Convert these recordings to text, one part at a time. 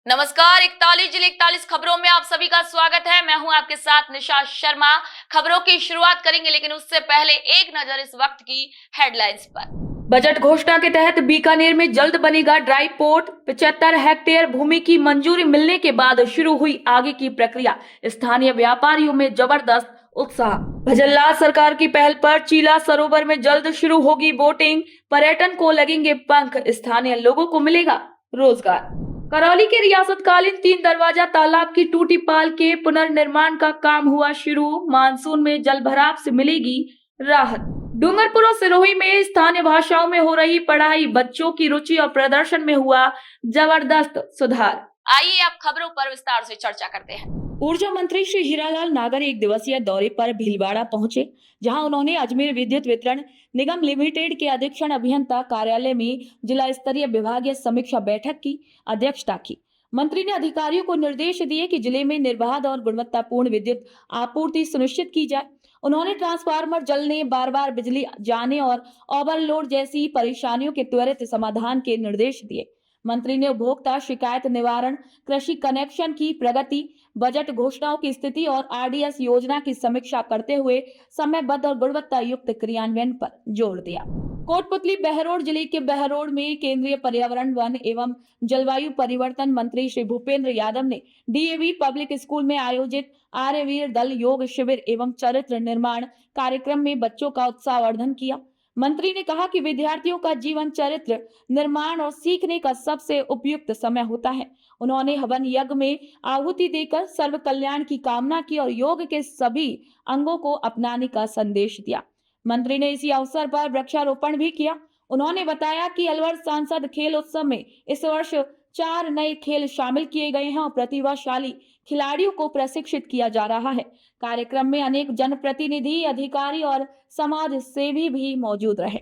नमस्कार, 41 जिले 41 खबरों में आप सभी का स्वागत है। मैं हूं आपके साथ निशा शर्मा। खबरों की शुरुआत करेंगे, लेकिन उससे पहले एक नजर इस वक्त की हेडलाइंस पर। बजट घोषणा के तहत बीकानेर में जल्द बनेगा ड्राई पोर्ट। 75 हेक्टेयर भूमि की मंजूरी मिलने के बाद शुरू हुई आगे की प्रक्रिया। स्थानीय व्यापारियों में जबरदस्त उत्साह। भजनलाल सरकार की पहल पर चीला सरोवर में जल्द शुरू होगी बोटिंग। पर्यटन को लगेंगे पंख, स्थानीय लोगों को मिलेगा रोजगार। करौली के रियासतकालीन 3 दरवाजा तालाब की टूटी पाल के पुनर्निर्माण का काम हुआ शुरू। मानसून में जल भराव से मिलेगी राहत। डूंगरपुर और सिरोही में स्थानीय भाषाओं में हो रही पढ़ाई, बच्चों की रुचि और प्रदर्शन में हुआ जबरदस्त सुधार। आइए अब खबरों पर विस्तार से चर्चा करते हैं। ऊर्जा मंत्री श्री हीरालाल नागर एक दिवसीय दौरे पर भीलवाड़ा पहुंचे, जहां उन्होंने अजमेर विद्युत वितरण निगम लिमिटेड के अधीक्षण अभियंता कार्यालय में जिला स्तरीय विभागीय समीक्षा बैठक की अध्यक्षता की। मंत्री ने अधिकारियों को निर्देश दिए कि जिले में निर्बाध और गुणवत्तापूर्ण विद्युत आपूर्ति सुनिश्चित की जाए। उन्होंने ट्रांसफार्मर जलने, बार बार बिजली जाने और ओवरलोड जैसी परेशानियों के त्वरित समाधान के निर्देश दिए। मंत्री ने उपभोक्ता शिकायत निवारण, कृषि कनेक्शन की प्रगति, बजट घोषणाओं की स्थिति और आरडीएस योजना की समीक्षा करते हुए समयबद्ध और गुणवत्ता युक्त क्रियान्वयन पर जोर दिया। कोटपुतली बहरोड जिले के बहरोड में केंद्रीय पर्यावरण, वन एवं जलवायु परिवर्तन मंत्री श्री भूपेंद्र यादव ने डीएवी पब्लिक स्कूल में आयोजित आर्यवीर दल योग शिविर एवं चरित्र निर्माण कार्यक्रम में बच्चों का उत्साहवर्धन किया। मंत्री ने कहा कि विद्यार्थियों का जीवन चरित्र निर्माण और सीखने का सबसे उपयुक्त समय होता है। उन्होंने हवन यज्ञ में आहुति देकर सर्व कल्याण की कामना की और योग के सभी अंगों को अपनाने का संदेश दिया। मंत्री ने इसी अवसर पर वृक्षारोपण भी किया। उन्होंने बताया कि अलवर सांसद खेल उत्सव में इस वर्ष 4 नए खेल शामिल किए गए हैं और प्रतिभाशाली खिलाड़ियों को प्रशिक्षित किया जा रहा है। कार्यक्रम में अनेक जनप्रतिनिधि, अधिकारी और समाज सेवी भी मौजूद रहे।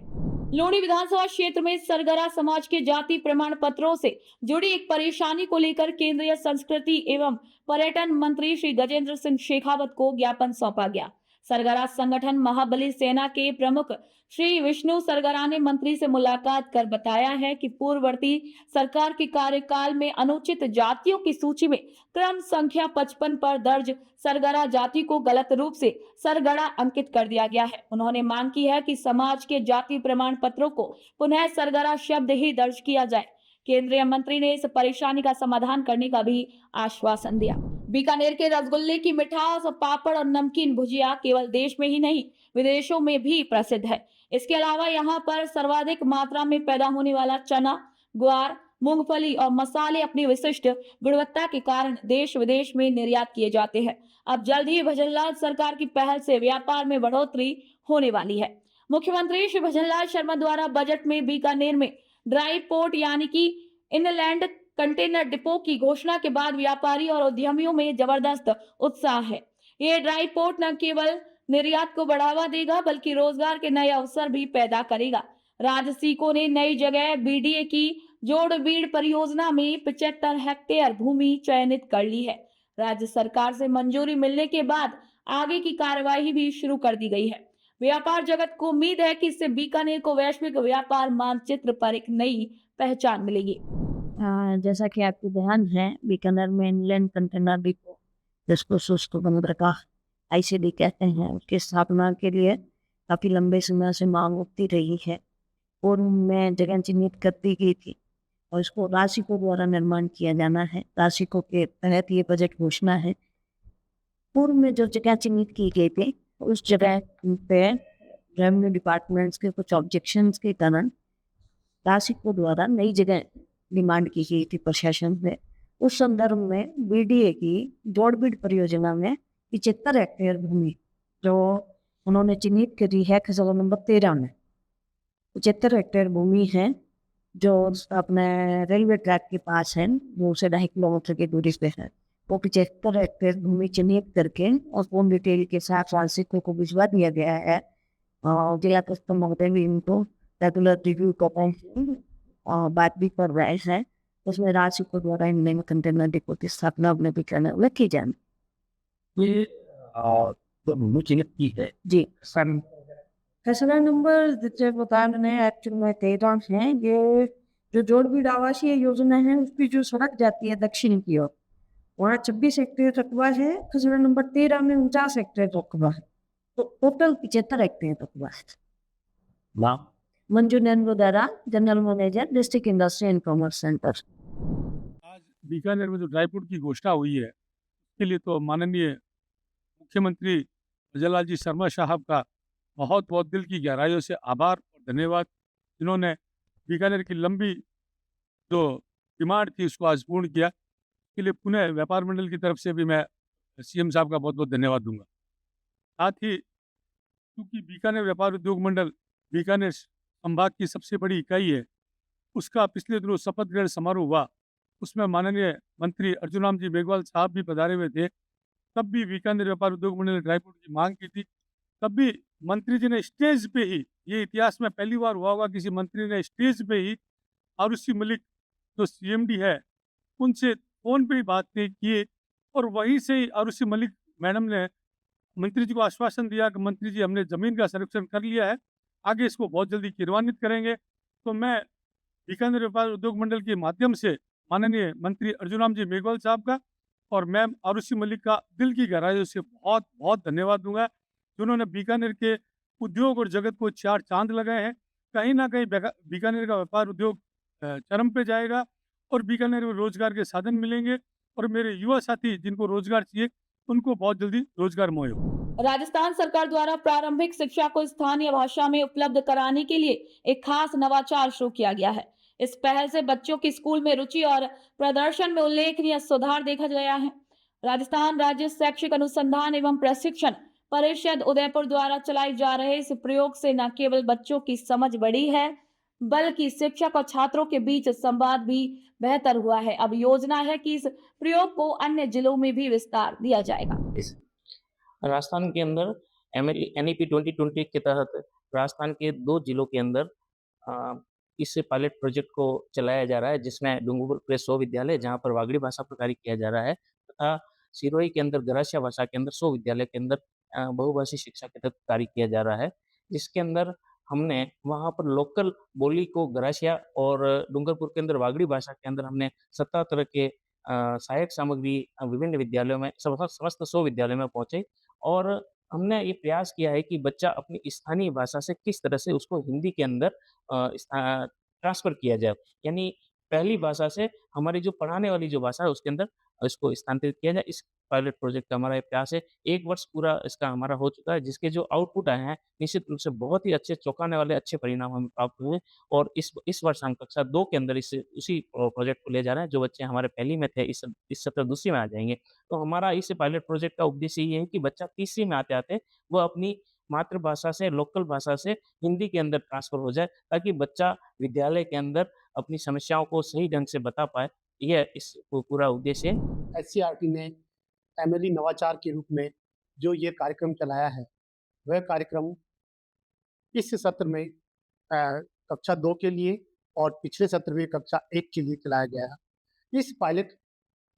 लूणी विधानसभा क्षेत्र में सरगरा समाज के जाति प्रमाण पत्रों से जुड़ी एक परेशानी को लेकर केंद्रीय संस्कृति एवं पर्यटन मंत्री श्री गजेंद्र सिंह शेखावत को ज्ञापन सौंपा गया। सरगरा संगठन महाबली सेना के प्रमुख श्री विष्णु सरगरा ने मंत्री से मुलाकात कर बताया है कि पूर्ववर्ती सरकार के कार्यकाल में अनुचित जातियों की सूची में क्रम संख्या 55 पर दर्ज सरगरा जाति को गलत रूप से सरगड़ा अंकित कर दिया गया है। उन्होंने मांग की है कि समाज के जाति प्रमाण पत्रों को पुनः सरगरा शब्द ही दर्ज किया जाए। केंद्रीय मंत्री ने इस परेशानी का समाधान करने का भी आश्वासन दिया। बीकानेर के रसगुल्ले की मिठास, पापड़ और नमकीन भुजिया केवल देश में ही नहीं, विदेशों में भी प्रसिद्ध है। इसके अलावा यहाँ पर सर्वाधिक मात्रा में पैदा होने वाला चना, ग्वार, मूंगफली और मसाले अपनी विशिष्ट गुणवत्ता के कारण देश विदेश में निर्यात किए जाते हैं। अब जल्द ही भजनलाल सरकार की पहल से व्यापार में बढ़ोतरी होने वाली है। मुख्यमंत्री श्री भजनलाल शर्मा द्वारा बजट में बीकानेर में ड्राई पोर्ट यानी कि इनलैंड कंटेनर डिपो की घोषणा के बाद व्यापारी और उद्यमियों में जबरदस्त उत्साह है। ये ड्राई पोर्ट न केवल निर्यात को बढ़ावा देगा, बल्कि रोजगार के नए अवसर भी पैदा करेगा। राजसीको ने नई जगह बीडीए की जोड़बीड़ परियोजना में 75 हेक्टेयर भूमि चयनित कर ली है। राज्य सरकार से मंजूरी मिलने के बाद आगे की कार्यवाही भी शुरू कर दी गई है। व्यापार जगत को उम्मीद है कि इससे बीकानेर को वैश्विक व्यापार मानचित्र पर एक नई पहचान मिलेगी। जैसा कि आपको ध्यान है, बीकानेर में इनलैंड कंटेनर डिपो, जिसको शुष्क बंदरगाह आईसीडी कहते हैं, उसकी स्थापना के लिए काफ़ी लंबे समय से मांग उठती रही है। पूर्व में जगह चिन्हित कर दी गई थी और इसको राशिको द्वारा निर्माण किया जाना है। राशिको के तहत ये बजट घोषणा है। पूर्व में जो जगह चिन्हित की गई थी, उस जगह पे रेवेन्यू डिपार्टमेंट्स के कुछ ऑब्जेक्शंस के कारण राशिको द्वारा नई जगह डिमांड की गई थी प्रशासन से। उस संदर्भ में बीडीए की जोड़बीड़ परियोजना में 75 हेक्टेयर भूमि जो उन्होंने चिन्हित करी है खसरा नंबर 13 में, 75 हेक्टेयर भूमि है जो अपने रेलवे ट्रैक के पास है, वो से 2.5 किलोमीटर की दूरी पे है। वो 75 हेक्टेयर भूमि चिन्हित करके और पूर्ण डिटेल के साथ राशिको को भिजवा दिया गया है। जिला कस्टम महोदय भी इनको रेगुलर रिव्यू और बात भी कर रहे हैं। उसमें राशिको द्वारा इनलैंड कंटेनर डिपो की स्थापना अपने बीकानेर में की जाए। ये तो भूमि चिन्हित की है जी सन खसरा नंबर जो बता रहे हैं एक्चुअल में 13 है। ये जो जोड़बीड़ आवासीय योजना है उसकी जो सड़क जाती है दक्षिण की ओर, वहाँ 26 हेक्टेयर रकबा है। खसरा नंबर 13 में 49 हेक्टेयर रकबा है, तो टोटल 75 हेक्टेयर रकबा है। नाम? मंजू नैनवोदारा, general manager, district industry and commerce centre. आज बीकानेर में जो ड्राई फ्रूट की घोषणा हुई है उसके लिए तो माननीय मुख्यमंत्री अजयलाल जी शर्मा साहब का बहुत बहुत दिल की गहराइयों से आभार और धन्यवाद, जिन्होंने बीकानेर की लंबी जो डिमांड थी उसको आज पूर्ण किया। इसके लिए पुणे व्यापार मंडल की तरफ से भी मैं सीएम साहब का बहुत बहुत धन्यवाद दूंगा। साथ ही क्योंकि बीकानेर व्यापार उद्योग मंडल बीकानेर संभाग की सबसे बड़ी इकाई है, उसका पिछले दिनों शपथ ग्रहण समारोह हुआ। उसमें माननीय मंत्री अर्जुन राम जी मेघवाल साहब भी पधारे हुए थे। तब भी बीकानेर व्यापार उद्योग मंडल ने ड्राई फ्रूट की मांग की थी। तब भी मंत्री जी ने स्टेज पे ही, ये इतिहास में पहली बार हुआ होगा किसी मंत्री ने स्टेज पे ही आरुषि मलिक जो सीएमडी है उनसे फोन पे ही बात की और वहीं से ही आरुषि मलिक मैडम ने मंत्री जी को आश्वासन दिया कि मंत्री जी हमने जमीन का सर्वेक्षण कर लिया है, आगे इसको बहुत जल्दी क्रियान्वित करेंगे। तो मैं बीकानेर व्यापार उद्योग मंडल के माध्यम से माननीय मंत्री अर्जुन राम जी मेघवाल साहब का और मैम आरुषि मलिक का दिल की गहराइयों से बहुत बहुत धन्यवाद दूंगा, जिन्होंने बीकानेर के उद्योग और जगत को 4 चांद लगाए हैं। कहीं ना कहीं बीकानेर का व्यापार उद्योग चरम पे जाएगा और बीकानेर में रोजगार के साधन मिलेंगे और मेरे युवा साथी जिनको रोजगार चाहिए उनको बहुत जल्दी रोजगार मुहैया। राजस्थान सरकार द्वारा प्रारंभिक शिक्षा को स्थानीय भाषा में उपलब्ध कराने के लिए एक खास नवाचार शुरू किया गया है। इस पहल से बच्चों की स्कूल में रुचि और प्रदर्शन में उल्लेखनीय सुधार देखा गया है। राजस्थान राज्य शैक्षिक अनुसंधान एवं प्रशिक्षण परिषद उदयपुर द्वारा चलाई जा रहे इस प्रयोग से न केवल बच्चों की समझ बढ़ी है, बल्कि शिक्षक और छात्रों के बीच संवाद भी बेहतर हुआ है। अब योजना है कि इस प्रयोग को अन्य जिलों में भी विस्तार दिया जाएगा। राजस्थान के अंदर NEP 2020 के तहत राजस्थान के 2 जिलों के अंदर इस पायलट प्रोजेक्ट को चलाया जा रहा है, जिसमें डूंगरपुर के 100 विद्यालय जहां पर वागड़ी भाषा पर कार्य किया जा रहा है तथा सिरोही के अंदर गरासिया भाषा के अंदर 100 विद्यालय के अंदर बहुभाषी शिक्षा के तहत कार्य किया जा रहा है, जिसके अंदर हमने वहां पर लोकल बोली को गरासिया और डूंगरपुर के अंदर वागड़ी भाषा के अंदर हमने 17 तरह के सहायक सामग्री विभिन्न विद्यालयों में समस्त 100 विद्यालयों में पहुंचे और हमने ये प्रयास किया है कि बच्चा अपनी स्थानीय भाषा से किस तरह से उसको हिंदी के अंदर ट्रांसफ़र किया जाए। यानी पहली भाषा से हमारी जो पढ़ाने वाली जो भाषा है उसके अंदर इसको स्थानांतरित किया जाए। इस पायलट प्रोजेक्ट का हमारा ये प्रयास है। 1 वर्ष पूरा इसका हमारा हो चुका है, जिसके जो आउटपुट आए हैं निश्चित रूप से बहुत ही अच्छे चौंकाने वाले अच्छे परिणाम हमें प्राप्त हुए और इस वर्ष हम कक्षा 2 के अंदर उसी प्रोजेक्ट को ले जा रहे हैं। जो बच्चे हमारे पहली में थे इस सत्र दूसरी में आ जाएँगे। तो हमारा इस पायलट प्रोजेक्ट का उद्देश्य ये है कि बच्चा तीसरी में आते-आते वो अपनी मातृभाषा से, लोकल भाषा से हिंदी के अंदर ट्रांसफ़र हो जाए, ताकि बच्चा विद्यालय के अंदर अपनी समस्याओं को सही ढंग से बता पाए। यह इस पूरा उद्देश्य है। SCERT ने प्राइमरी नवाचार के रूप में जो ये कार्यक्रम चलाया है, वह कार्यक्रम इस सत्र में कक्षा 2 के लिए और पिछले सत्र में कक्षा 1 के लिए चलाया गया है। इस पायलट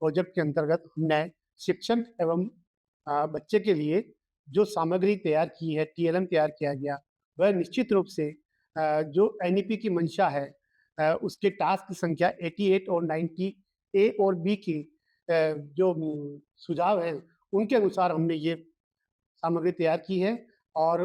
प्रोजेक्ट के अंतर्गत हमने शिक्षक एवं बच्चे के लिए जो सामग्री तैयार की है, TLM तैयार किया गया, वह निश्चित रूप से जो NEP की मंशा है, उसके टास्क संख्या 88 और 90 A और B की जो सुझाव हैं, उनके अनुसार हमने ये सामग्री तैयार की है और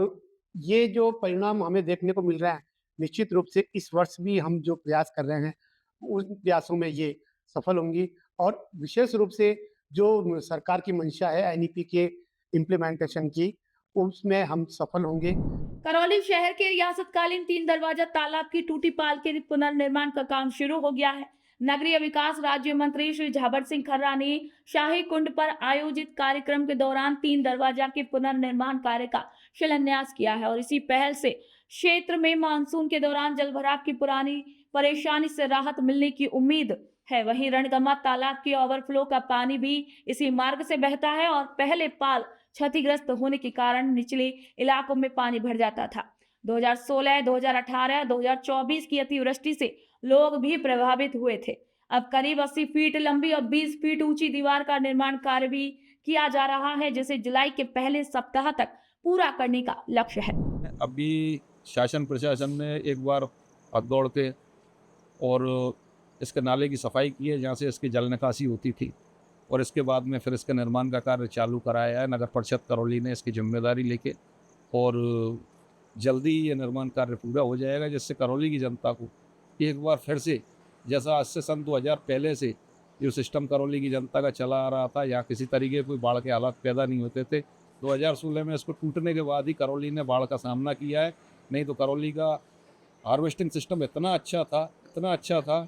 ये जो परिणाम हमें देखने को मिल रहा है, निश्चित रूप से इस वर्ष भी हम जो प्रयास कर रहे हैं, उन प्रयासों में ये सफल होंगी और विशेष रूप से जो सरकार की मंशा है NEP के इम्प्लीमेंटेशन की, उसमें हम सफल होंगे। करौली शहर के रियासतकालीन 3 दरवाजा तालाब की टूटी पाल के पुनर्निर्माण का काम शुरू हो गया है। नगरीय विकास राज्य मंत्री श्री झाबर सिंह खर्रा ने शाही कुंड पर आयोजित कार्यक्रम के दौरान 3 दरवाजा के पुनर्निर्माण कार्य का शिलान्यास किया है और इसी पहल से क्षेत्र में मानसून के दौरान जलभराव की पुरानी परेशानी से राहत मिलने की उम्मीद है। वहीं रणगमा तालाब की ओवरफ्लो का पानी भी इसी मार्ग से बहता है और पहले पाल क्षतिग्रस्त होने के कारण निचले इलाकों में पानी भर जाता था। 2016, 2018, 2024 की अतिवृष्टि से लोग भी प्रभावित हुए थे। अब करीब 80 फीट लंबी और 20 फीट ऊंची दीवार का निर्माण कार्य भी किया जा रहा है, जिसे जुलाई के पहले सप्ताह तक पूरा करने का लक्ष्य है। अभी शासन प्रशासन ने एक बार हाथ दौड़ के और इसके नाले की सफाई की है जहाँ से इसकी जल निकासी होती थी, और इसके बाद में फिर इसके निर्माण का कार्य चालू कराया है नगर परिषद करौली ने इसकी जिम्मेदारी लेके, और जल्दी ही ये निर्माण कार्य पूरा हो जाएगा, जिससे करौली की जनता को एक बार फिर से, जैसा आज से सन 2000 पहले से जो सिस्टम करौली की जनता का चला आ रहा था, यहाँ किसी तरीके कोई बाढ़ के हालात पैदा नहीं होते थे। 2016 में इसको टूटने के बाद ही करौली ने बाढ़ का सामना किया है, नहीं तो करौली का हार्वेस्टिंग सिस्टम इतना अच्छा था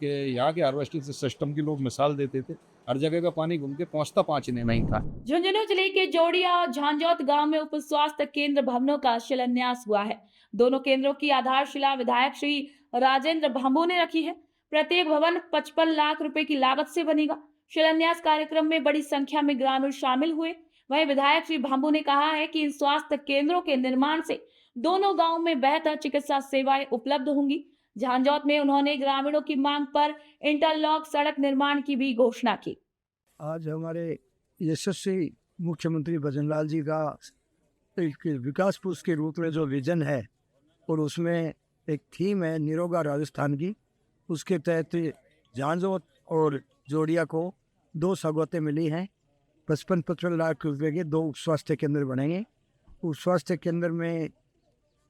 कि यहाँ के हार्वेस्टिंग सिस्टम की लोग मिसाल देते थे, हर जगह का पानी घूम के पहुँचने नहीं था। झुंझुनू जिले के जोड़िया और झांझौत गांव में उप स्वास्थ्य केंद्र भवनों का शिलान्यास हुआ है। दोनों केंद्रों की आधारशिला विधायक श्री राजेंद्र भांबू ने रखी है। प्रत्येक भवन 55 लाख रुपए की लागत से बनेगा। शिलान्यास कार्यक्रम में बड़ी संख्या में ग्रामीण शामिल हुए। वहीं विधायक श्री भांबू ने कहा है कि इन स्वास्थ्य केंद्रों के निर्माण से दोनों गाँव में बेहतर चिकित्सा सेवाएं उपलब्ध होंगी। झांझौत में उन्होंने ग्रामीणों की मांग पर इंटरलॉक सड़क निर्माण की भी घोषणा की। आज हमारे यशस्वी मुख्यमंत्री भजनलाल जी का एक विकास पुरुष के रूप में जो विजन है, और उसमें एक थीम है निरोगा राजस्थान की, उसके तहत झांझौत और जोड़िया को 2 सौगातें मिली हैं। 55 लाख रुपए के 2 स्वास्थ्य केंद्र बनेंगे। उस स्वास्थ्य केंद्र में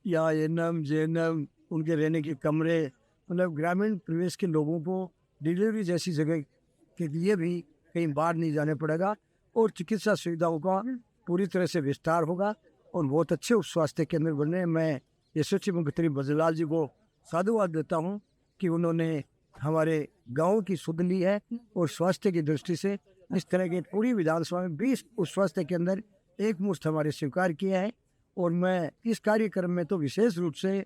या एनएम जेएनएम उनके रहने के कमरे, मतलब ग्रामीण प्रदेश के लोगों को डिलीवरी जैसी जगह के लिए भी कहीं बाहर नहीं जाने पड़ेगा, और चिकित्सा सुविधाओं का पूरी तरह से विस्तार होगा और बहुत अच्छे उप स्वास्थ्य केंद्र बने हैं। मैं यशस्वी मुख्यमंत्री भजनलाल जी को साधुवाद देता हूं कि उन्होंने हमारे गाँव की सुध ली है, और स्वास्थ्य की दृष्टि से इस तरह के पूरी विधानसभा में 20 उप स्वास्थ्य केंद्र एक मुश्त हमारे स्वीकार किया है। और मैं इस कार्यक्रम में तो विशेष रूप से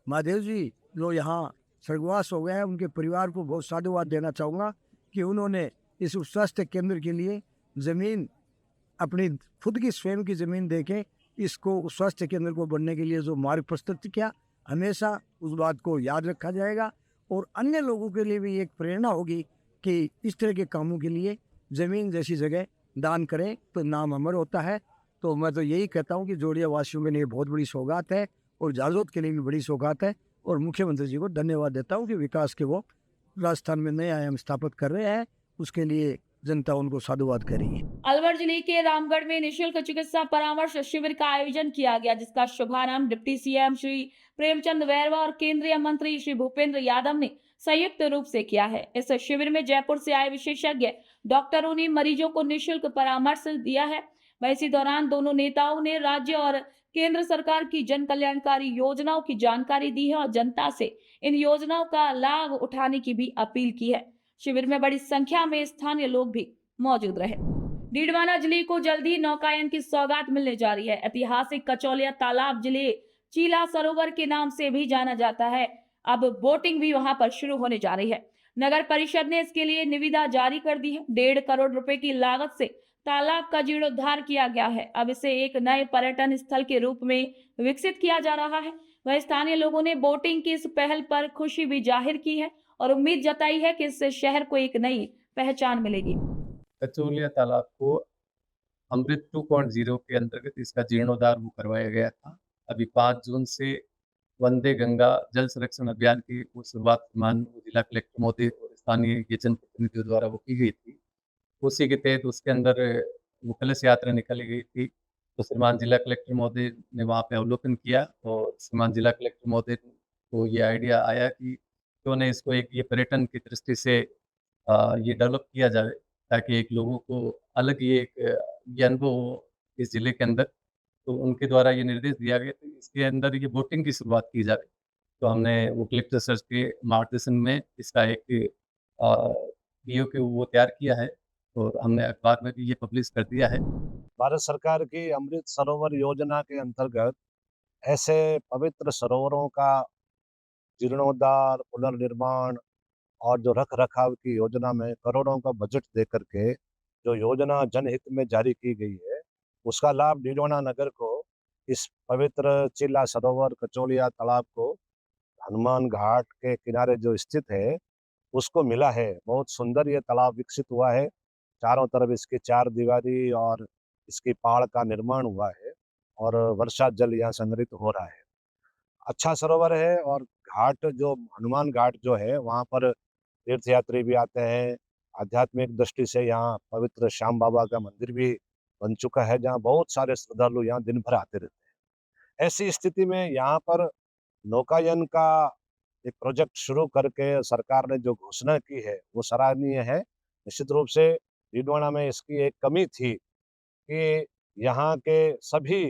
महादेव जी जो यहाँ स्वर्गवास हो गए हैं, उनके परिवार को बहुत साधुवाद देना चाहूँगा कि उन्होंने इस स्वास्थ्य केंद्र के लिए ज़मीन अपनी खुद की स्वयं की ज़मीन देके इसको स्वास्थ्य केंद्र को बनने के लिए जो मार्ग प्रस्तुत किया, हमेशा उस बात को याद रखा जाएगा, और अन्य लोगों के लिए भी एक प्रेरणा होगी कि इस तरह के कामों के लिए ज़मीन जैसी जगह दान करें तो नाम अमर होता है। तो मैं तो यही कहता हूँ कि जोड़िया वासियों के लिए बहुत बड़ी सौगात है, और झांझौत के लिए भी बड़ी सौगात है, और मुख्यमंत्री जी को धन्यवाद देता हूँ कि विकास के वो राजस्थान में नए आयाम स्थापित कर रहे हैं, उसके लिए जनता उनको साधुवाद करेगी। अलवर जिले के रामगढ़ में निःशुल्क चिकित्सा परामर्श शिविर का आयोजन किया गया, जिसका शुभारंभ डिप्टी सीएम श्री प्रेमचंद बैरवा और केंद्रीय मंत्री श्री भूपेंद्र यादव ने संयुक्त रूप से किया है। इस शिविर में जयपुर से आए विशेषज्ञ डॉक्टरों ने मरीजों को निःशुल्क परामर्श दिया है। वहीं इसी दौरान दोनों नेताओं ने राज्य और केंद्र सरकार की जन कल्याणकारी योजनाओं की जानकारी दी है और जनता से इन योजनाओं का लाभ उठाने की भी अपील की है। शिविर में बड़ी संख्या में स्थानीय लोग भी मौजूद रहे। डीडवाना जिले को जल्द ही नौकायन की सौगात मिलने जा रही है। ऐतिहासिक कचौलिया तालाब जिले चीला सरोवर के नाम से भी जाना जाता है। अब बोटिंग भी वहां पर शुरू होने जा रही है। नगर परिषद ने इसके लिए निविदा जारी कर दी है। 1.5 करोड़ रुपए की लागत से तालाब का जीर्णोद्धार किया गया है। अब इसे एक नए पर्यटन स्थल के रूप में विकसित किया जा रहा है। वह स्थानीय लोगों ने बोटिंग की इस पहल पर खुशी भी जाहिर की है और उम्मीद जताई है कि इससे शहर को एक नई पहचान मिलेगी। कचौलिया तालाब को अमृत 2.0 के अंतर्गत इसका जीर्णोद्धार वो करवाया गया था। अभी 5 जून से वंदे गंगा जल संरक्षण अभियान की वो शुरुआत माननीय जिला कलेक्टर महोदय और स्थानीय जनप्रतिनिधियों द्वारा वो की गई थी। उसी के तहत उसके अंदर वो कलश यात्रा निकाली गई थी। तो श्रीमान जिला कलेक्टर महोदय ने वहाँ पे अवलोकन किया और श्रीमान जिला कलेक्टर महोदय को ये आइडिया आया कि क्यों नहीं इसको एक ये पर्यटन की दृष्टि से ये डेवलप किया जाए, ताकि एक लोगों को अलग ये अनुभव हो इस जिले के अंदर। तो उनके द्वारा ये निर्देश दिया गया कि इसके अंदर ये बोटिंग की शुरुआत की जाए। तो हमने वो कलेक्टर सर के मार्गदर्शन में इसका एक पीओ के वो तैयार किया है और हमने अखबार में भी ये पब्लिश कर दिया है। भारत सरकार की अमृत सरोवर योजना के अंतर्गत ऐसे पवित्र सरोवरों का जीर्णोद्धार, पुनर्निर्माण और जो रख रखाव की योजना में करोड़ों का बजट दे करके जो योजना जनहित में जारी की गई है, उसका लाभ डीडवाना नगर को इस पवित्र चिल्ला सरोवर कचौलिया तालाब को हनुमान घाट के किनारे जो स्थित है उसको मिला है। बहुत सुंदर ये तालाब विकसित हुआ है। चारों तरफ इसकी 4 दीवारी और इसकी पहाड़ का निर्माण हुआ है और वर्षा जल यहाँ संग्रहित हो रहा है। अच्छा सरोवर है। और घाट जो हनुमान घाट जो है वहाँ पर तीर्थयात्री भी आते हैं। आध्यात्मिक दृष्टि से यहाँ पवित्र श्याम बाबा का मंदिर भी बन चुका है, जहाँ बहुत सारे श्रद्धालु यहाँ दिन भर आते रहते हैं। ऐसी स्थिति में यहाँ पर नौकायन का एक प्रोजेक्ट शुरू करके सरकार ने जो घोषणा की है वो सराहनीय है। निश्चित रूप से डीडवाना में इसकी एक कमी थी कि यहाँ के सभी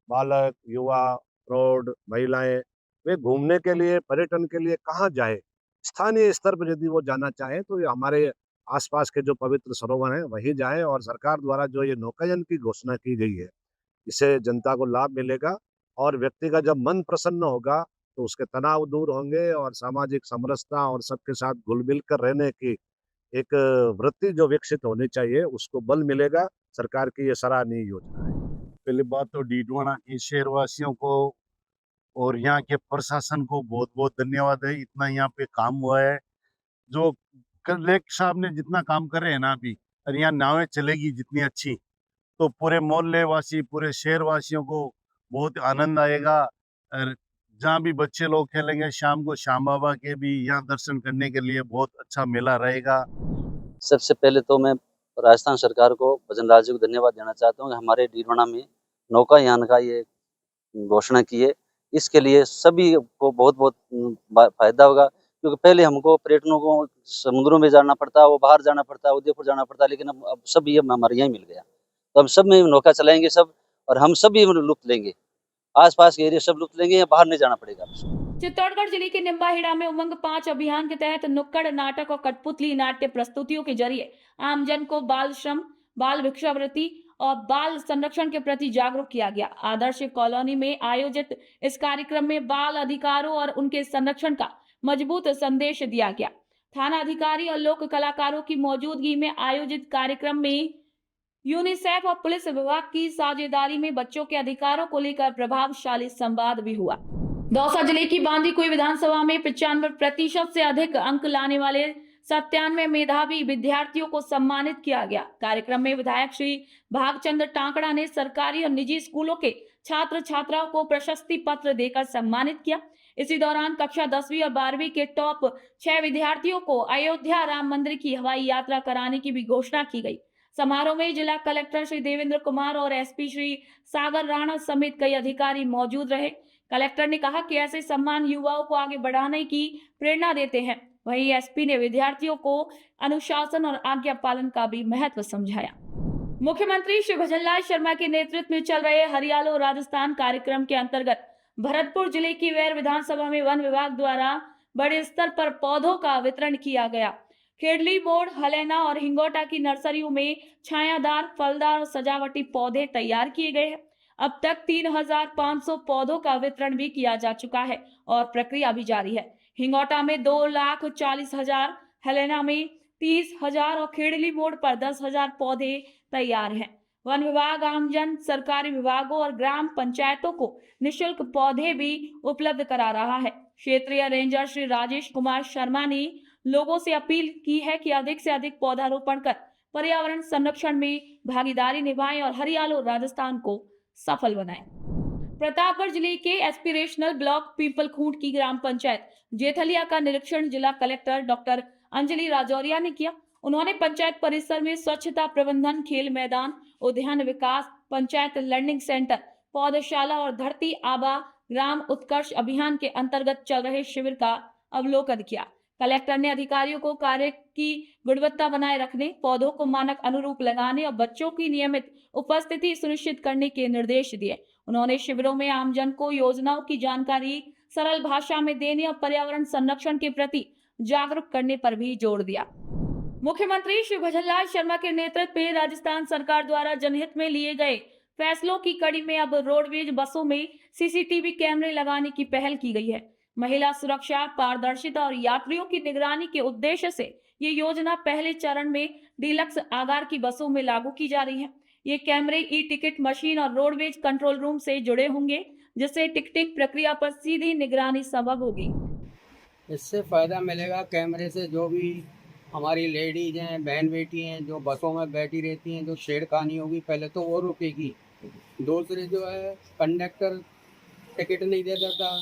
बालक, युवा, प्रौढ़, महिलाएं वे घूमने के लिए, पर्यटन के लिए कहाँ जाए। स्थानीय स्तर पर यदि वो जाना चाहे तो ये हमारे आसपास के जो पवित्र सरोवर हैं वहीं जाए। और सरकार द्वारा जो ये नौकायन की घोषणा की गई है, इससे जनता को लाभ मिलेगा और व्यक्ति का जब मन प्रसन्न होगा तो उसके तनाव दूर होंगे और सामाजिक समरसता और सबके साथ घुल मिल कर रहने की एक वृत्ति जो विकसित होनी चाहिए उसको बल मिलेगा। सरकार की ये सराहनीय योजना है। पहली बात तो डीडवाना के शहरवासियों को और यहाँ के प्रशासन को बहुत बहुत धन्यवाद है। इतना यहाँ पे काम हुआ है, जो कलेक्टर साहब ने जितना काम करे है ना अभी, और यहाँ नावें चलेगी जितनी अच्छी, तो पूरे मोहल्ले वासी, पूरे शहरवासियों को बहुत आनंद आएगा। और जहाँ भी बच्चे लोग खेलेंगे शाम को, श्याम बाबा के भी यहाँ दर्शन करने के लिए बहुत अच्छा मेला रहेगा। सबसे पहले तो मैं राजस्थान सरकार को, भजनलाल जी को धन्यवाद देना चाहता हूँ कि हमारे डीडवाना में नौकायान का ये घोषणा की है। इसके लिए सभी को बहुत बहुत फायदा होगा, क्योंकि पहले हमको पर्यटकों को समुद्रों में जाना पड़ता, वो बाहर जाना पड़ता, उदयपुर जाना पड़ता, लेकिन अब सब ये हमारे यहाँ मिल गया। तो हम सब में नौका चलाएंगे सब, और हम सभी लुत्फ लेंगे, आसपास के एरिया सब लुत्फ लेंगे, यहाँ बाहर नहीं जाना पड़ेगा। चित्तौड़गढ़ जिले के निम्बाहेड़ा में उमंग 5 अभियान के तहत नुक्कड़ नाटक और कठपुतली नाट्य प्रस्तुतियों के जरिए आमजन को बाल श्रम, बाल भिक्षावृत्ति और बाल संरक्षण के प्रति जागरूक किया गया। आदर्श कॉलोनी में आयोजित इस कार्यक्रम में बाल अधिकारों और उनके संरक्षण का मजबूत संदेश दिया गया। थाना अधिकारी और लोक कलाकारों की मौजूदगी में आयोजित कार्यक्रम में यूनिसेफ और पुलिस विभाग की साझेदारी में बच्चों के अधिकारों को लेकर प्रभावशाली संवाद भी हुआ। दौसा जिले की बांदीकुई विधानसभा में 95% से अधिक अंक लाने वाले 97 मेधावी विद्यार्थियों को सम्मानित किया गया। कार्यक्रम में विधायक श्री भागचंद्र टांकड़ा ने सरकारी और निजी स्कूलों के छात्र छात्राओं को प्रशस्ति पत्र देकर सम्मानित किया। इसी दौरान कक्षा 10वीं और 12वीं के टॉप 6 विद्यार्थियों को अयोध्या राम मंदिर की हवाई यात्रा कराने की भी घोषणा की गई। समारोह में जिला कलेक्टर श्री देवेंद्र कुमार और एसपी श्री सागर राणा समेत कई अधिकारी मौजूद रहे। कलेक्टर ने कहा कि ऐसे सम्मान युवाओं को आगे बढ़ाने की प्रेरणा देते हैं। वहीं एसपी ने विद्यार्थियों को अनुशासन और आज्ञा पालन का भी महत्व समझाया। मुख्यमंत्री श्री भजनलाल शर्मा के नेतृत्व में चल रहे हरियालो राजस्थान कार्यक्रम के अंतर्गत भरतपुर जिले की वैर विधानसभा में वन विभाग द्वारा बड़े स्तर पर पौधों का वितरण किया गया। खेड़ली मोड़, हलैना और हिंगोटा की नर्सरियों में छायादार, फलदार और सजावटी पौधे तैयार किए गए हैं। अब तक 3500 पौधों का वितरण भी किया जा चुका है और प्रक्रिया भी जारी है। हिंगोटा में 2,40,000, हलैना में 30,000 और खेड़ली मोड़ पर 10,000 पौधे तैयार हैं। वन विभाग आमजन, सरकारी विभागों और ग्राम पंचायतों को निःशुल्क पौधे भी उपलब्ध करा रहा है। क्षेत्रीय रेंजर श्री राजेश कुमार शर्मा ने लोगों से अपील की है कि अधिक से अधिक पौधारोपण कर पर्यावरण संरक्षण में भागीदारी निभाएं और हरियालो राजस्थान को सफल बनाएं। प्रतापगढ़ जिले के एस्पिरेशनल ब्लॉक पीपलखूंट की ग्राम पंचायत जेथलिया का निरीक्षण जिला कलेक्टर डॉक्टर अंजलि राजौरिया ने किया। उन्होंने पंचायत परिसर में स्वच्छता प्रबंधन, खेल मैदान, उद्यान विकास, पंचायत लर्निंग सेंटर, पौधशाला और धरती आबा ग्राम उत्कर्ष अभियान के अंतर्गत चल रहे शिविर का अवलोकन किया। कलेक्टर ने अधिकारियों को कार्य की गुणवत्ता बनाए रखने, पौधों को मानक अनुरूप लगाने और बच्चों की नियमित उपस्थिति सुनिश्चित करने के निर्देश दिए। उन्होंने शिविरों में आमजन को योजनाओं की जानकारी सरल भाषा में देने और पर्यावरण संरक्षण के प्रति जागरूक करने पर भी जोर दिया। मुख्यमंत्री श्री भजनलाल शर्मा के नेतृत्व में राजस्थान सरकार द्वारा जनहित में लिए गए फैसलों की कड़ी में अब रोडवेज बसों में सीसीटीवी कैमरे लगाने की पहल की गई है। महिला सुरक्षा, पारदर्शिता और यात्रियों की निगरानी के उद्देश्य से ये योजना पहले चरण में डीलक्स आगार की बसों में लागू की जा रही है। ये कैमरे ई टिकट मशीन और रोडवेज कंट्रोल रूम से जुड़े होंगे, जिससे टिकटिंग प्रक्रिया पर सीधी निगरानी संभव होगी। इससे फायदा मिलेगा कैमरे से। जो भी हमारी लेडीज हैं, बहन बेटी हैं, जो बसों में बैठी रहती हैं, जो छेड़खानी होगी पहले तो वो रुकेगी। दूसरी जो है, कंडक्टर टिकट नहीं देता था,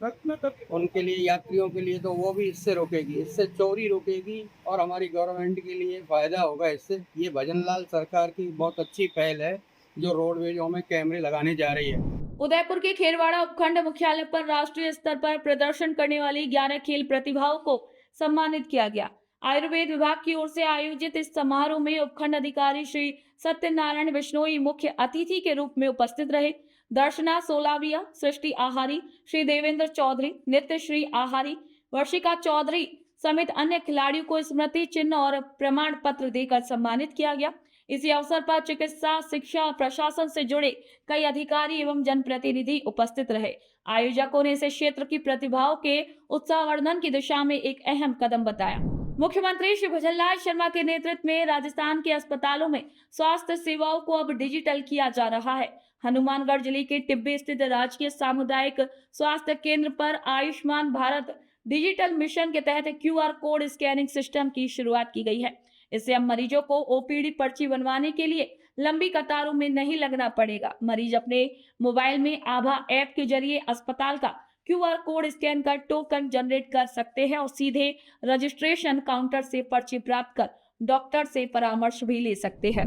उनके लिए, यात्रियों के लिए तो वो भी इससे रोकेगी, इससे चोरी रोकेगी और हमारी गवर्नमेंट के लिए फ़ायदा होगा इससे। ये भजनलाल सरकार की बहुत अच्छी पहल है जो रोडवेजों में कैमरे लगाने जा रही है। उदयपुर के खेरवाड़ा उपखंड मुख्यालय पर राष्ट्रीय स्तर पर प्रदर्शन करने वाली 11 खेल प्रतिभाओं को सम्मानित किया गया। आयुर्वेद विभाग की ओर से आयोजित इस समारोह में उपखंड अधिकारी श्री सत्यनारायण बिश्नोई मुख्य अतिथि के रूप में उपस्थित रहे। दर्शना सोलाविया, सृष्टि आहारी, श्री देवेंद्र चौधरी, नित्य श्री आहारी, वर्षिका चौधरी समेत अन्य खिलाड़ियों को स्मृति चिन्ह और प्रमाण पत्र देकर सम्मानित किया गया। इसी अवसर पर चिकित्सा, शिक्षा और प्रशासन से जुड़े कई अधिकारी एवं जनप्रतिनिधि उपस्थित रहे। आयोजकों ने इसे क्षेत्र की प्रतिभाओं के उत्साहवर्धन की दिशा में एक अहम कदम बताया। मुख्यमंत्री श्री भजनलाल शर्मा के नेतृत्व में राजस्थान के अस्पतालों में स्वास्थ्य सेवाओं को अब डिजिटल किया जा रहा है। हनुमानगढ़ जिले के टिब्बी स्थित राजकीय सामुदायिक स्वास्थ्य केंद्र पर आयुष्मान भारत डिजिटल मिशन के तहत QR कोड स्कैनिंग सिस्टम की शुरुआत की गई है। इससे अब मरीजों को OPD पर्ची बनवाने के लिए लंबी कतारों में नहीं लगना पड़ेगा। मरीज अपने मोबाइल में आभा ऐप के जरिए अस्पताल का QR कोड स्कैन कर टोकन जनरेट कर सकते हैं और सीधे रजिस्ट्रेशन काउंटर से पर्ची प्राप्त कर डॉक्टर से परामर्श भी ले सकते हैं।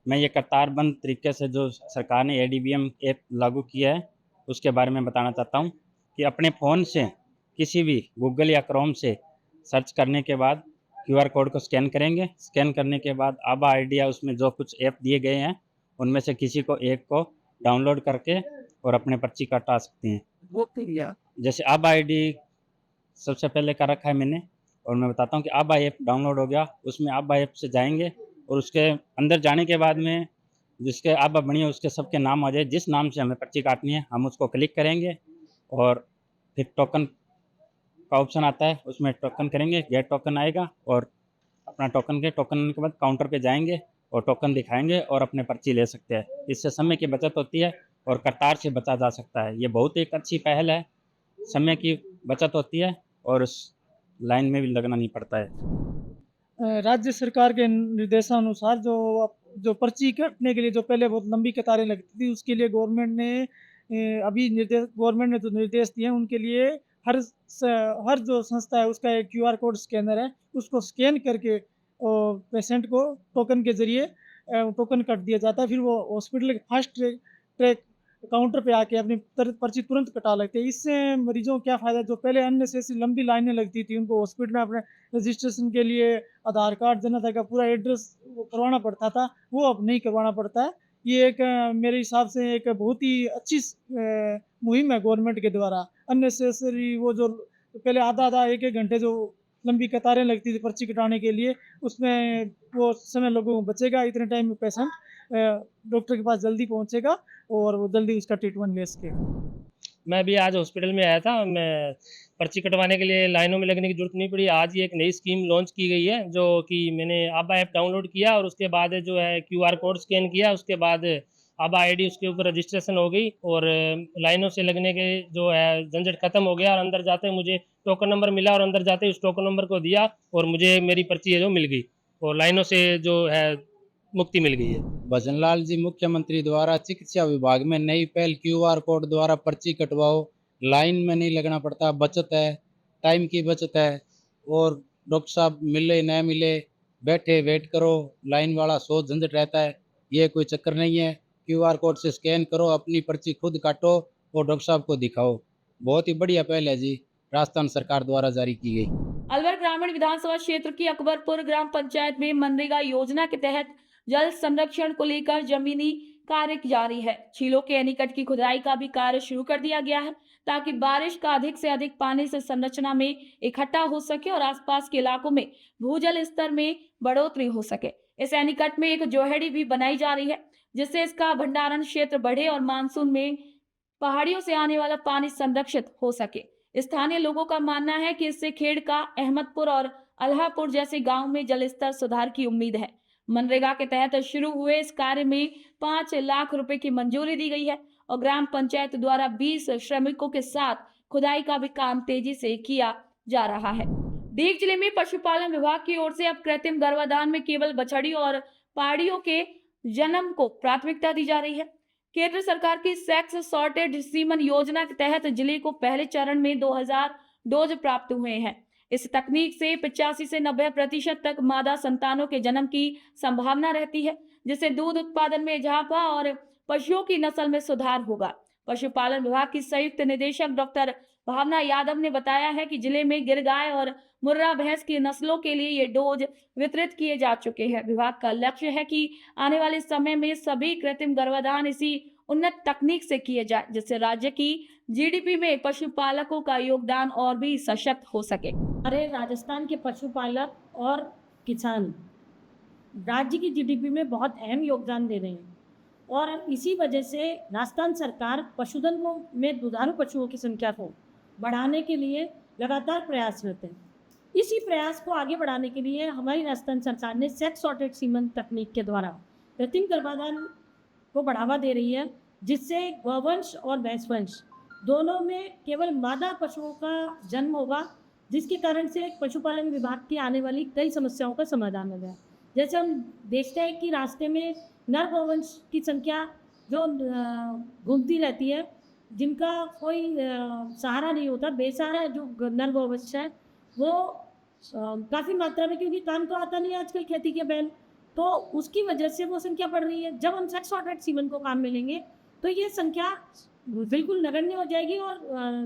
मैं ये कतारबंद तरीके से जो सरकार ने ADBM ऐप लागू किया है उसके बारे में बताना चाहता हूँ कि अपने फ़ोन से किसी भी गूगल या क्रोम से सर्च करने के बाद QR कोड को स्कैन करेंगे। स्कैन करने के बाद आभा ID या उसमें जो कुछ ऐप दिए गए हैं उनमें से किसी को एक को डाउनलोड करके और अपने पर्ची कटा सकते हैं। वो क्लियर जैसे आभा ID सबसे पहले कर रखा है मैंने, और मैं बताता हूँ कि आभा ऐप डाउनलोड हो गया। उसमें आभा ऐप से जाएंगे और उसके अंदर जाने के बाद में जिसके आभा बनी है उसके सबके नाम आ जाए। जिस नाम से हमें पर्ची काटनी है हम उसको क्लिक करेंगे और फिर टोकन का ऑप्शन आता है, उसमें टोकन करेंगे, गेट टोकन आएगा और अपना टोकन के बाद काउंटर पे जाएंगे और टोकन दिखाएंगे और अपने पर्ची ले सकते हैं। इससे समय की बचत होती है और कतार से बचा जा सकता है। ये बहुत एक अच्छी पहल है, समय की बचत होती है और उस लाइन में भी लगना नहीं पड़ता है। राज्य सरकार के निर्देशानुसार जो पर्ची कटने के लिए जो पहले बहुत लंबी कतारें लगती थी उसके लिए गवर्नमेंट ने जो निर्देश दिए हैं उनके लिए हर जो संस्था है उसका एक QR कोड स्कैनर है, उसको स्कैन करके पेशेंट को टोकन के जरिए टोकन कट दिया जाता है। फिर वो हॉस्पिटल के फास्ट ट्रैक काउंटर पे आके अपनी पर्ची तुरंत कटा लगते हैं। इससे मरीजों को क्या फ़ायदा, जो पहले अन्य से ऐसी लंबी लाइनें लगती थी उनको हॉस्पिटल में अपने रजिस्ट्रेशन के लिए आधार कार्ड, जन आधार का पूरा एड्रेस करवाना पड़ता था, वो अब नहीं करवाना पड़ता है। ये एक मेरे हिसाब से एक बहुत ही अच्छी मुहिम है गवर्नमेंट के द्वारा। अननेसेसरी वो जो पहले आधा एक घंटे जो लंबी कतारें लगती थी पर्ची कटाने के लिए, उसमें वो समय लोगों को बचेगा। इतने टाइम में पेशेंट डॉक्टर के पास जल्दी पहुंचेगा और वो जल्दी उसका ट्रीटमेंट ले सकेगा। मैं भी आज हॉस्पिटल में आया था, मैं पर्ची कटवाने के लिए लाइनों में लगने की जरूरत नहीं पड़ी। आज ही एक नई स्कीम लॉन्च की गई है जो कि मैंने आभा ऐप डाउनलोड किया और उसके बाद जो है QR कोड स्कैन किया, उसके बाद आभा ID उसके ऊपर रजिस्ट्रेशन हो गई और लाइनों से लगने के जो है झंझट खत्म हो गया और अंदर जाते मुझे टोकन नंबर मिला और अंदर जाते उस टोकन नंबर को दिया और मुझे मेरी पर्ची है जो मिल गई और लाइनों से जो है मुक्ति मिल गई है। भजनलाल जी मुख्यमंत्री द्वारा चिकित्सा विभाग में नई पहल QR कोड द्वारा पर्ची कटवाओ, लाइन में नहीं लगना पड़ता, बचत है, टाइम की बचत है और डॉक्टर साहब मिले न मिले बैठे वेट करो, लाइन वाला सो झंझट रहता है, ये कोई चक्कर नहीं है। QR कोड से स्कैन करो, अपनी पर्ची खुद काटो और डॉक्टर साहब को दिखाओ। बहुत ही बढ़िया पहल है जी, राजस्थान सरकार द्वारा जारी की गई। अलवर ग्रामीण विधानसभा क्षेत्र की अकबरपुर ग्राम पंचायत में मनरेगा योजना के तहत जल संरक्षण को लेकर जमीनी कार्य जारी है। झीलों के एनीकट की खुदाई का भी कार्य शुरू कर दिया गया है ताकि बारिश का अधिक से अधिक पानी से संरचना में इकट्ठा हो सके और आसपास के इलाकों में भूजल स्तर में बढ़ोतरी हो सके। इस एनीकट में एक जोहड़ी भी बनाई जा रही है जिससे इसका भंडारण क्षेत्र बढ़े और मानसून में पहाड़ियों से आने वाला पानी संरक्षित हो सके। स्थानीय लोगों का मानना है कि इससे खेड़का, अहमदपुर और अल्हापुर जैसे गांव में जल स्तर सुधार की उम्मीद है। मनरेगा के तहत शुरू हुए इस कार्य में 5 लाख रुपए की मंजूरी दी गई है और ग्राम पंचायत द्वारा 20 श्रमिकों के साथ खुदाई का भी काम तेजी से किया जा रहा है। दीग जिले में पशुपालन विभाग की ओर से अब कृत्रिम गर्भाधान में केवल बछड़ी और पाड़ियों के जन्म को प्राथमिकता दी जा रही है। केंद्र सरकार की सेक्स सॉर्टेड सीमन योजना के तहत जिले को पहले चरण में 2000 डोज प्राप्त हुए हैं। इस तकनीक से 85 से 90% तक मादा संतानों के जन्म की संभावना रहती है, जिससे दूध उत्पादन में इजाफा और पशुओं की नस्ल में सुधार होगा। पशुपालन विभाग की संयुक्त निदेशक डॉक्टर भावना यादव ने बताया है कि जिले में गिर गाय और मुर्रा भैंस की नस्लों के लिए ये डोज वितरित किए जा चुके हैं। विभाग का लक्ष्य है कि आने वाले समय में सभी कृत्रिम गर्भाधान इसी उन्नत तकनीक से किए जाए, जिससे राज्य की जीडीपी में पशुपालकों का योगदान और भी सशक्त हो सके। हमारे राजस्थान के पशुपालक और किसान राज्य की जीडीपी में बहुत अहम योगदान दे रहे हैं और इसी वजह से राजस्थान सरकार पशुधन को में दुधारू पशुओं की संख्या को बढ़ाने के लिए लगातार प्रयासरत है। इसी प्रयास को आगे बढ़ाने के लिए हमारी राजस्थान सरकार ने सेक्स सॉर्टेड सीमन तकनीक के द्वारा कृत्रिम गर्भाधान को बढ़ावा दे रही है, जिससे गौवंश और भैंसवंश दोनों में केवल मादा पशुओं का जन्म होगा, जिसके कारण से पशुपालन विभाग की आने वाली कई समस्याओं का समाधान हो गया। जैसे हम देखते हैं कि रास्ते में नर गौवंश की संख्या जो घूमती रहती है, जिनका कोई सहारा नहीं होता, बेसहारा जो नर गौवंश है वो काफ़ी मात्रा में, क्योंकि काम तो आता नहीं आजकल खेती के बैल, तो उसकी वजह से वो संख्या बढ़ रही है। जब हम सेक्स सॉर्टेड सीमन को काम मिलेंगे तो ये संख्या बिल्कुल नगण्य हो जाएगी और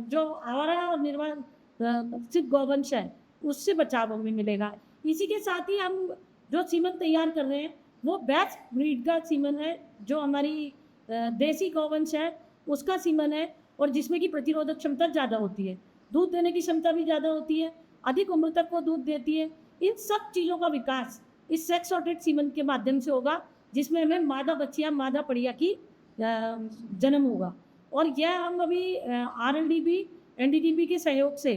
जो आवारा और निर्वाण सिर्फ गौवंश है उससे बचाव हमें मिलेगा। इसी के साथ ही हम जो सीमन तैयार कर रहे हैं वो बेस्ट ब्रीड का सीमन है, जो हमारी देसी गौवंश है उसका सीमन है और जिसमें की प्रतिरोधक क्षमता ज़्यादा होती है, दूध देने की क्षमता भी ज़्यादा होती है, अधिक उम्र तक वो दूध देती है। इन सब चीज़ों का विकास इस सेक्स सॉर्टेड सीमन के माध्यम से होगा, जिसमें हमें मादा बच्चियाँ, मादा पड़िया की जन्म होगा। और यह हम अभी RLDB NDDB के सहयोग से,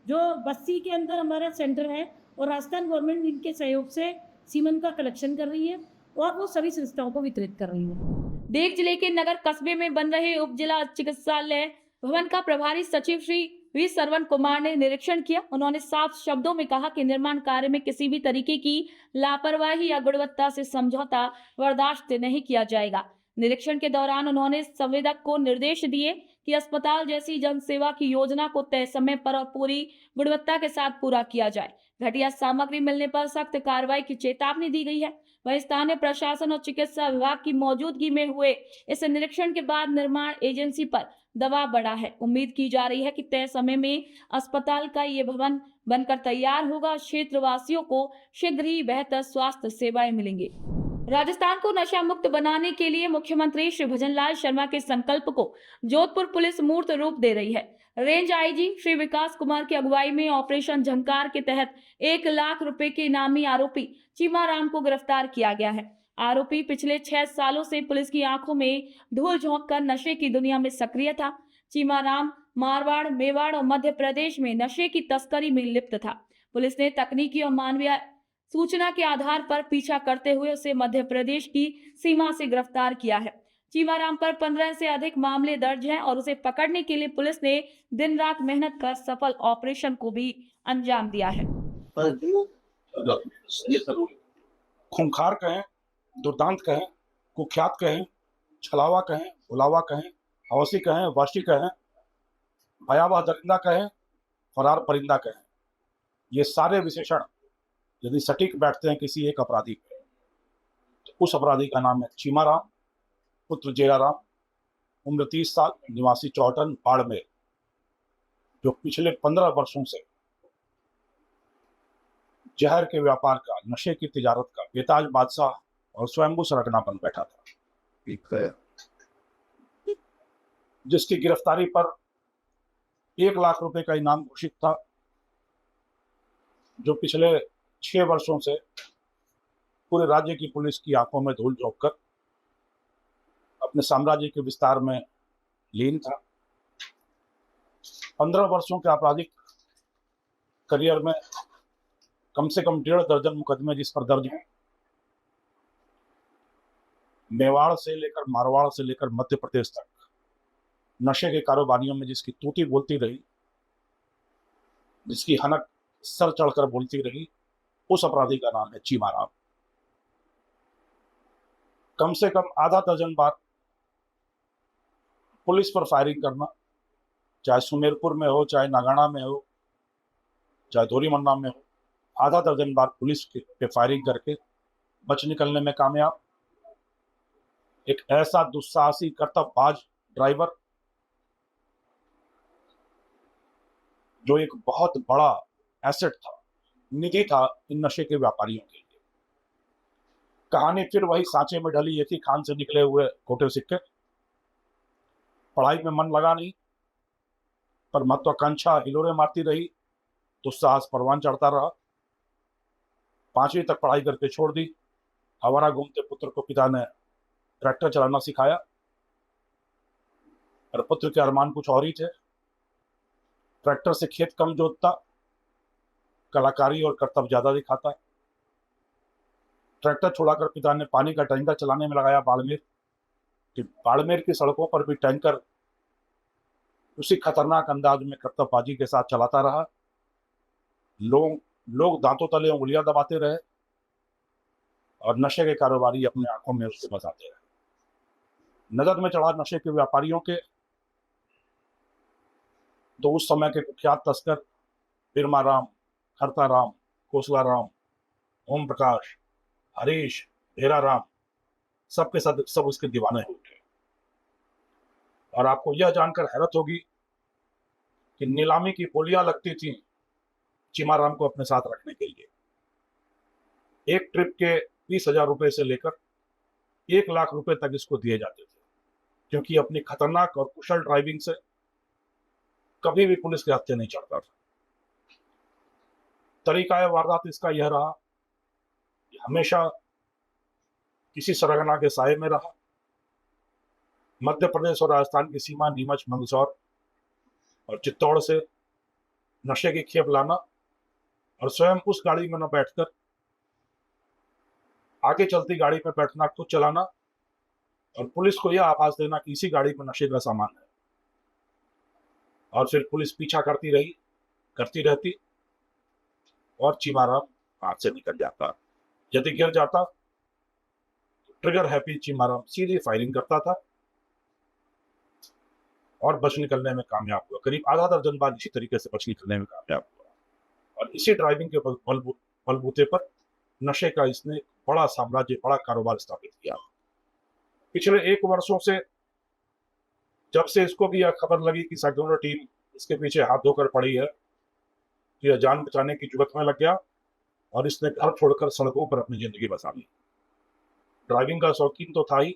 जो बस्ती के अंदर हमारा सेंटर है और राजस्थान गवर्नमेंट इनके सहयोग से सीमन का कलेक्शन कर रही है और वो सभी संस्थाओं को वितरित कर रही है। देव जिले के नगर कस्बे में बन रहे उप जिला चिकित्सालय भवन का प्रभारी सचिव श्री वी सरवण कुमार ने निरीक्षण किया। उन्होंने साफ शब्दों में कहा कि निर्माण कार्य में किसी भी तरीके की लापरवाही या गुणवत्ता से समझौता बर्दाश्त नहीं किया जाएगा। निरीक्षण के दौरान उन्होंने संवेदक को निर्देश दिए कि अस्पताल जैसी जन सेवा की योजना को तय समय पर और पूरी गुणवत्ता के साथ पूरा किया जाए। घटिया सामग्री मिलने पर सख्त कार्रवाई की चेतावनी दी गई है। वहीं स्थानीय प्रशासन और चिकित्सा विभाग की मौजूदगी में हुए इस निरीक्षण के बाद निर्माण एजेंसी पर दबाव बढ़ा है। उम्मीद की जा रही है कि तय समय में अस्पताल का ये भवन बनकर तैयार होगा और क्षेत्रवासियों को शीघ्र ही बेहतर स्वास्थ्य सेवाएं मिलेंगी। राजस्थान को नशा मुक्त बनाने के लिए मुख्यमंत्री श्री भजनलाल शर्मा के संकल्प को जोधपुर पुलिस मूर्त रूप दे रही है। रेंज आईजी श्री विकास कुमार की अगुवाई में ऑपरेशन झंकार के तहत 1 लाख रुपए के इनामी आरोपी चीमाराम को गिरफ्तार किया गया है। आरोपी पिछले 6 सालों से पुलिस की आंखों में धूल झोंक कर नशे की दुनिया में सक्रिय था। चीमाराम मारवाड़, मेवाड़ और मध्य प्रदेश में नशे की तस्करी में लिप्त था। पुलिस ने तकनीकी और मानवीय सूचना के आधार पर पीछा करते हुए उसे मध्य प्रदेश की सीमा से गिरफ्तार किया है। चीमाराम पर 15 से अधिक मामले दर्ज हैं और उसे पकड़ने के लिए पुलिस ने दिन रात मेहनत कर सफल ऑपरेशन को भी अंजाम दिया है। खूंखार कहें, दुर्दांत कहें, कुख्यात कहें, छलावा कहें, भुलावा कहें, हवसी कहें, वाशी कहें, भयावह दरिंदा कहें, फरार परिंदा कहें, ये सारे विशेषण यदि सटीक बैठते हैं किसी एक अपराधी पे, तो उस अपराधी का नाम है चीमाराम पुत्र जेराराम, उम्र 30 साल, निवासी चौहटन बाड़मेर, जो पिछले 15 वर्षों से जहर के व्यापार का, नशे की तिजारत का बेताज बादशाह और स्वयंभू सरगना बन बैठा था, जिसकी गिरफ्तारी पर 1 लाख रुपए का इनाम घोषित था, जो पिछले 6 वर्षों से पूरे राज्य की पुलिस की आंखों में धूल झोंक कर अपने साम्राज्य के विस्तार में लीन था। 15 वर्षों के आपराधिक करियर में कम से कम 1.5 दर्जन मुकदमे जिस पर दर्ज हैं, मेवाड़ से लेकर मारवाड़ से लेकर मध्य प्रदेश तक नशे के कारोबारियों में जिसकी तूती बोलती रही, जिसकी हनक सर चढ़कर बोलती रही, उस अपराधी का नाम है चीमाराम। कम से कम आधा दर्जन बार पुलिस पर फायरिंग करना, चाहे सुमेरपुर में हो, चाहे नागाना में हो, चाहे धोरीमन्ना में हो, आधा दर्जन बार पुलिस पे फायरिंग करके बच निकलने में कामयाब। एक ऐसा दुस्साहसी कर्तव्यबाज ड्राइवर जो एक बहुत बड़ा एसेट था, निधि था इन नशे के व्यापारियों के लिए। कहानी फिर वही सांचे में ढली, एक ही खान से निकले हुए खोटे सिक्के। पढ़ाई में मन लगा नहीं, पर महत्वाकांक्षा हिलोरे मारती रही, दुस्साहस परवान चढ़ता रहा। 5वीं तक पढ़ाई करके छोड़ दी। आवारा घूमते पुत्र को पिता ने ट्रैक्टर चलाना सिखाया, और पुत्र के अरमान कुछ और ही थे। ट्रैक्टर से खेत कम जोतता, कलाकारी और कर्तव्य ज्यादा दिखाता। ट्रैक्टर छुड़ाकर पिता ने पानी का टैंकर चलाने में लगाया बाड़मेर। कि बाड़मेर की सड़कों पर भी टैंकर उसी खतरनाक अंदाज में कर्तव्यबाजी के साथ चलाता रहा। लोग दांतों तले उंगलियां दबाते रहे और नशे के कारोबारी अपने आंखों में उसको बसाते रहे। नजर में चढ़ा नशे के व्यापारियों के तो उस समय के कुख्यात तस्कर बिरमा राम, खरता राम, कोसला राम, ओम प्रकाश, हरीश, हेरा राम, सबके साथ सब उसके दीवाने हो उठे। और आपको यह जानकर हैरत होगी कि नीलामी की बोलियां लगती थी चीमाराम को अपने साथ रखने के लिए। एक ट्रिप के 20,000 रुपए से लेकर 1 लाख रुपए तक इसको दिए जाते थे, क्योंकि अपनी खतरनाक और कुशल ड्राइविंग से कभी भी पुलिस के हत्थे नहीं चढ़ता था। तरीका वारदात इसका यह रहा कि हमेशा किसी सरगना के साये में रहा। मध्य प्रदेश और राजस्थान की सीमा नीमच, मंदसौर और चित्तौड़ से नशे की खेप लाना और स्वयं उस गाड़ी में न बैठकर आगे चलती गाड़ी में बैठना, खुद चलाना और पुलिस को यह आभास देना कि इसी गाड़ी में नशे का सामान है। और फिर पुलिस पीछा करती रहती और चीमाराम हाथ से निकल जाता। यदि गिर जाता तो ट्रिगर हैप्पी चीमाराम सीधी फायरिंग करता था और बच निकलने में कामयाब हुआ। करीब आधा दर्जन बार इसी तरीके से बच निकलने में कामयाब हुआ। और इसी ड्राइविंग के बलबूते पर नशे का इसने बड़ा साम्राज्य, बड़ा कारोबार स्थापित किया। पिछले 1 वर्षों से जब से इसको भी यह खबर लगी कि सेक्युलर टीम इसके पीछे हाथ धोकर पड़ी है, तो यह जान बचाने की जुगत में लग गया और इसने घर छोड़कर सड़कों पर अपनी जिंदगी बसा ली। ड्राइविंग का शौकीन तो था ही,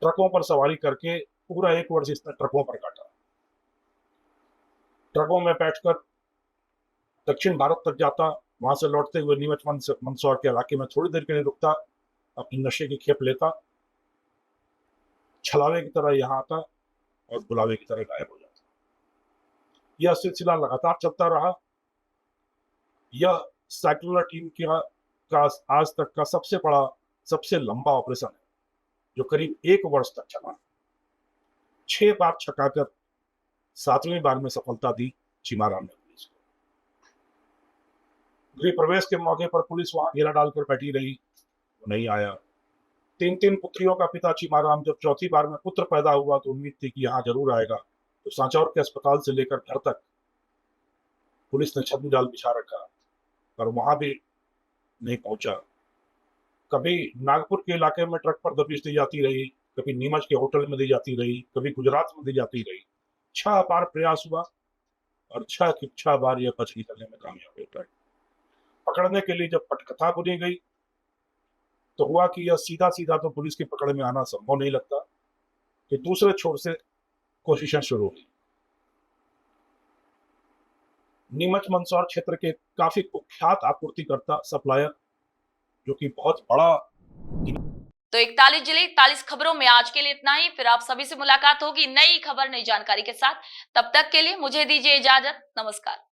ट्रकों पर सवारी करके पूरा 1 वर्ष इसने ट्रकों पर काटा। ट्रकों में बैठकर दक्षिण भारत तक जाता, वहां से लौटते हुए नीमच मंदसौर के इलाके में थोड़ी देर के लिए रुकता, अपनी नशे की खेप लेता, छलावे की तरह यहाँ आता और बुलावे की तरह गायब हो जाता। यह सिलसिला लगातार चलता रहा। यह सेक्युलर टीम का आज तक का सबसे बड़ा, सबसे लंबा ऑपरेशन है, जो करीब 1 वर्ष तक चला। 6 बार छकाकर 7वीं बार में सफलता दी चीमाराम ने पुलिस को। गृह प्रवेश के मौके पर पुलिस वहां घेरा डालकर बैठी रही, वो नहीं आया। 3 पुत्रियों का पिता चीमाराम जब 4थी बार में पुत्र पैदा हुआ तो उम्मीद थी कि यहाँ जरूर आएगा, तो सांचौर के अस्पताल से लेकर घर तक पुलिस ने छद्म जाल बिछा रखा, पर वहां भी नहीं पहुंचा। कभी नागपुर के इलाके में ट्रक पर दबिश दी जाती रही, कभी नीमच के होटल में दी जाती रही, कभी गुजरात में दी जाती रही। 6 बार प्रयास हुआ और 6 बार यह बच निकलने में कामयाब होता है। पकड़ने के लिए जब पटकथा बुनी गई तो हुआ कि यह सीधा तो पुलिस की पकड़ में आना संभव नहीं लगता, कि दूसरे छोर से कोशिशें शुरू हुई। नीमच मंदसौर क्षेत्र के काफी कुख्यात आपूर्तिकर्ता, सप्लायर, जो कि बहुत बड़ा। तो 41 जिले 41 खबरों में आज के लिए इतना ही। फिर आप सभी से मुलाकात होगी नई खबर, नई जानकारी के साथ। तब तक के लिए मुझे दीजिए इजाजत। नमस्कार।